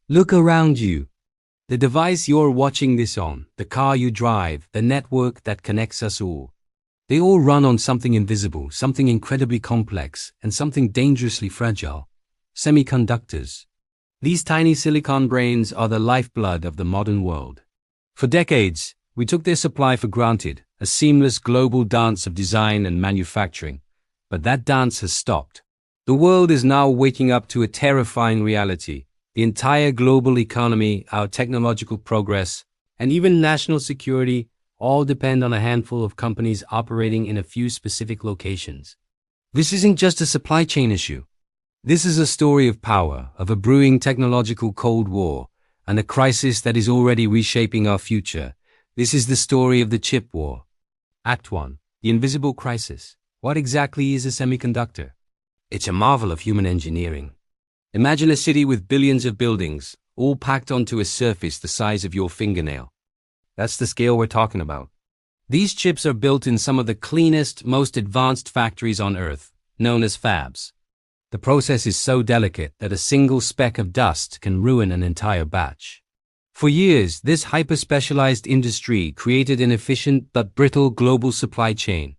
Look around you. The device you're watching this on, the car you drive, the network that connects us all. They all run on something invisible, something incredibly complex, and something dangerously fragile. Semiconductors. These tiny silicon brains are the lifeblood of the modern world. For decades, we took their supply for granted, a seamless global dance of design and manufacturing. But that dance has stopped. The world is now waking up to a terrifying reality. The entire global economy, our technological progress, and even national security all depend on a handful of companies operating in a few specific locations. This isn't just a supply chain issue. This is a story of power, of a brewing technological Cold War, and a crisis that is already reshaping our future. This is the story of the chip war. Act 1. The Invisible Crisis. What exactly is a semiconductor? It's a marvel of human engineering. Imagine a city with billions of buildings, all packed onto a surface the size of your fingernail. That's the scale we're talking about. These chips are built in some of the cleanest, most advanced factories on Earth, known as fabs. The process is so delicate that a single speck of dust can ruin an entire batch. For years, this hyper-specialized industry created an efficient but brittle global supply chain.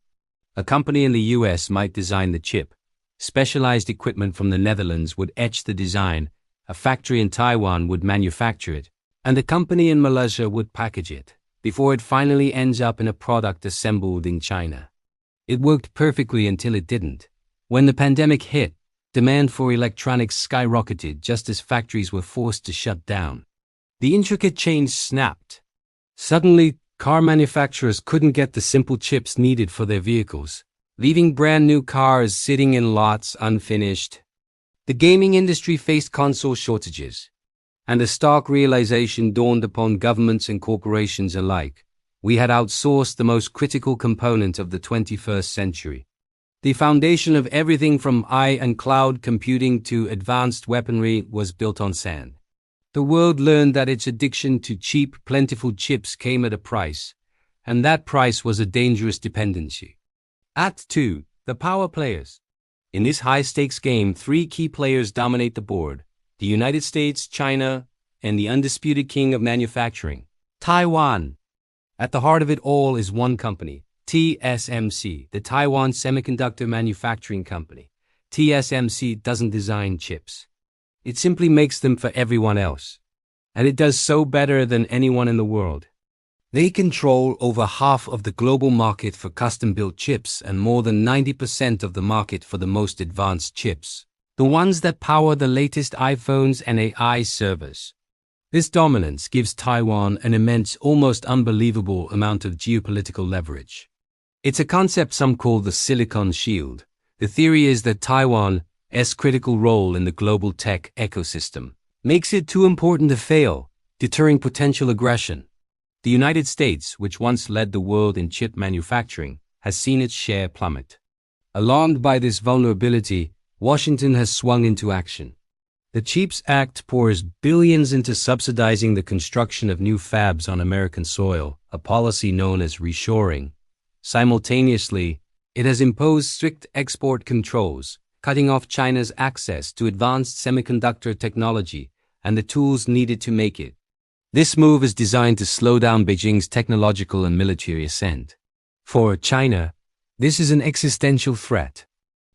A company in the US might design the chip. Specialized equipment from the Netherlands would etch the design, a factory in Taiwan would manufacture it, and a company in Malaysia would package it, before it finally ends up in a product assembled in China. It worked perfectly until it didn't. When the pandemic hit, demand for electronics skyrocketed just as factories were forced to shut down. The intricate chain snapped. Suddenly, car manufacturers couldn't get the simple chips needed for their vehicles, leaving brand new cars sitting in lots unfinished. The gaming industry faced console shortages, and a stark realization dawned upon governments and corporations alike. We had outsourced the most critical component of the 21st century. The foundation of everything from AI and cloud computing to advanced weaponry was built on sand. The world learned that its addiction to cheap, plentiful chips came at a price, and that price was a dangerous dependency. Act 2. The Power Players. In this high-stakes game, three key players dominate the board: the United States, China, and the undisputed king of manufacturing, Taiwan. At the heart of it all is one company, TSMC, the Taiwan Semiconductor Manufacturing Company. TSMC doesn't design chips. It simply makes them for everyone else. And it does so better than anyone in the world. They control over half of the global market for custom-built chips and more than 90% of the market for the most advanced chips, the ones that power the latest iPhones and AI servers. This dominance gives Taiwan an immense, almost unbelievable amount of geopolitical leverage. It's a concept some call the Silicon Shield. The theory is that Taiwan's critical role in the global tech ecosystem makes it too important to fail, deterring potential aggression. The United States, which once led the world in chip manufacturing, has seen its share plummet. Alarmed by this vulnerability, Washington has swung into action. The CHIPS Act pours billions into subsidizing the construction of new fabs on American soil, a policy known as reshoring. Simultaneously, it has imposed strict export controls, cutting off China's access to advanced semiconductor technology and the tools needed to make it. This move is designed to slow down Beijing's technological and military ascent. For China, this is an existential threat.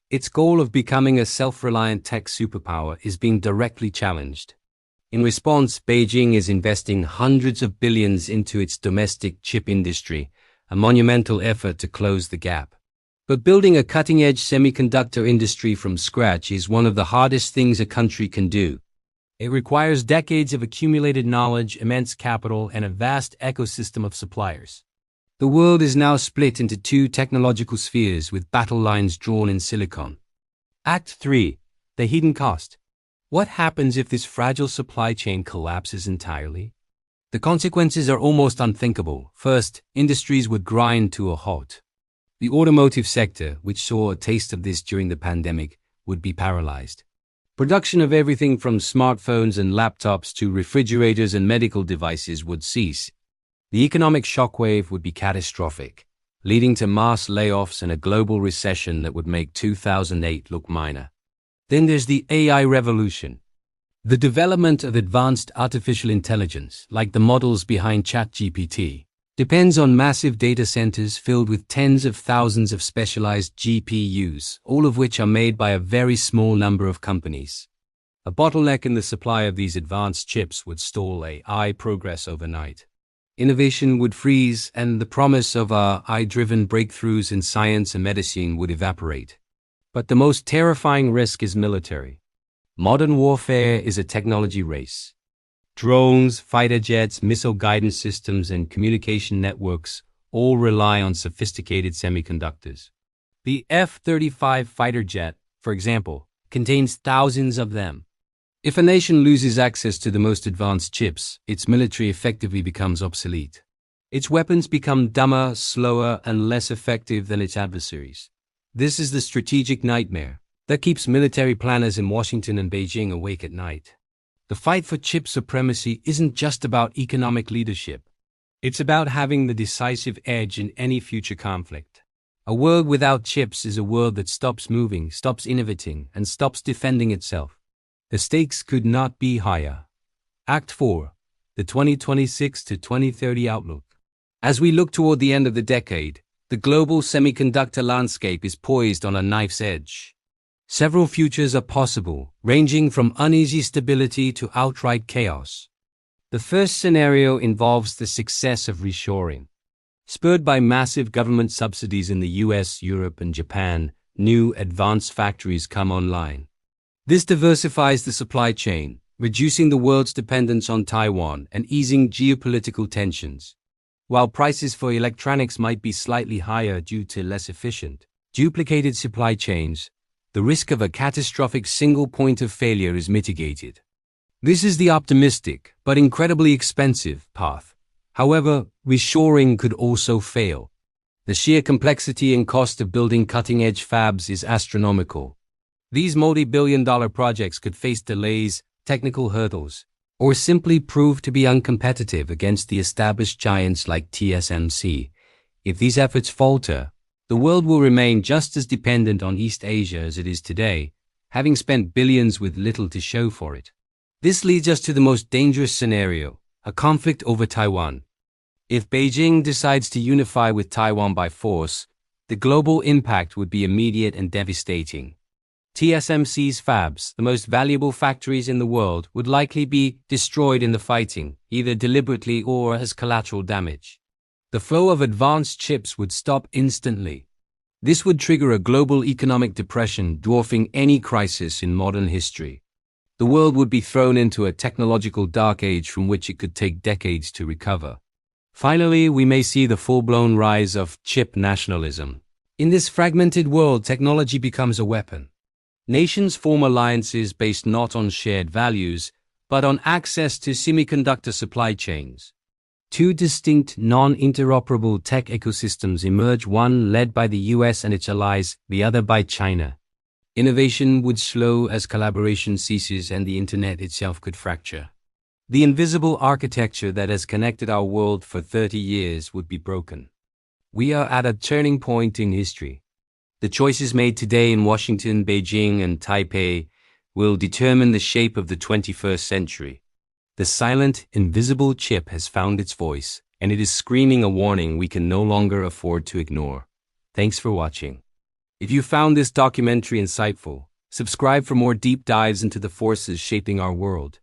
Its goal of becoming a self-reliant tech superpower is being directly challenged. In response, Beijing is investing hundreds of billions into its domestic chip industry, a monumental effort to close the gap. But building a cutting-edge semiconductor industry from scratch is one of the hardest things a country can do. It requires decades of accumulated knowledge, immense capital, and a vast ecosystem of suppliers. The world is now split into two technological spheres with battle lines drawn in silicon. Act 3. The Hidden Cost. What happens if this fragile supply chain collapses entirely? The consequences are almost unthinkable. First, industries would grind to a halt. The automotive sector, which saw a taste of this during the pandemic, would be paralyzed. Production of everything from smartphones and laptops to refrigerators and medical devices would cease. The economic shockwave would be catastrophic, leading to mass layoffs and a global recession that would make 2008 look minor. Then there's the AI revolution. The development of advanced artificial intelligence, like the models behind ChatGPT, depends on massive data centers filled with tens of thousands of specialized GPUs, all of which are made by a very small number of companies. A bottleneck in the supply of these advanced chips would stall AI progress overnight. Innovation would freeze, and the promise of AI-driven breakthroughs in science and medicine would evaporate. But the most terrifying risk is military. Modern warfare is a technology race. Drones, fighter jets, missile guidance systems, and communication networks all rely on sophisticated semiconductors. The F-35 fighter jet, for example, contains thousands of them. If a nation loses access to the most advanced chips, its military effectively becomes obsolete. Its weapons become dumber, slower, and less effective than its adversaries. This is the strategic nightmare that keeps military planners in Washington and Beijing awake at night. The fight for chip supremacy isn't just about economic leadership. It's about having the decisive edge in any future conflict. A world without chips is a world that stops moving, stops innovating, and stops defending itself. The stakes could not be higher. Act 4. The 2026 to 2030 Outlook. As we look toward the end of the decade, the global semiconductor landscape is poised on a knife's edge. Several futures are possible, ranging from uneasy stability to outright chaos. The first scenario involves the success of reshoring. Spurred by massive government subsidies in the US, Europe, and Japan, new advanced factories come online. This diversifies the supply chain, reducing the world's dependence on Taiwan and easing geopolitical tensions. While prices for electronics might be slightly higher due to less efficient, duplicated supply chains, the risk of a catastrophic single point of failure is mitigated. This is the optimistic, but incredibly expensive, path. However, reshoring could also fail. The sheer complexity and cost of building cutting-edge fabs is astronomical. These multi-billion-dollar projects could face delays, technical hurdles, or simply prove to be uncompetitive against the established giants like TSMC. If these efforts falter, the world will remain just as dependent on East Asia as it is today, having spent billions with little to show for it. This leads us to the most dangerous scenario, a conflict over Taiwan. If Beijing decides to unify with Taiwan by force, the global impact would be immediate and devastating. TSMC's fabs, the most valuable factories in the world, would likely be destroyed in the fighting, either deliberately or as collateral damage. The flow of advanced chips would stop instantly. This would trigger a global economic depression dwarfing any crisis in modern history. The world would be thrown into a technological dark age from which it could take decades to recover. Finally, we may see the full-blown rise of chip nationalism. In this fragmented world, technology becomes a weapon. Nations form alliances based not on shared values, but on access to semiconductor supply chains. Two distinct, non-interoperable tech ecosystems emerge, one led by the US and its allies, the other by China. Innovation would slow as collaboration ceases and the internet itself could fracture. The invisible architecture that has connected our world for 30 years would be broken. We are at a turning point in history. The choices made today in Washington, Beijing, and Taipei will determine the shape of the 21st century. The silent, invisible chip has found its voice, and it is screaming a warning we can no longer afford to ignore. Thanks for watching. If you found this documentary insightful, subscribe for more deep dives into the forces shaping our world.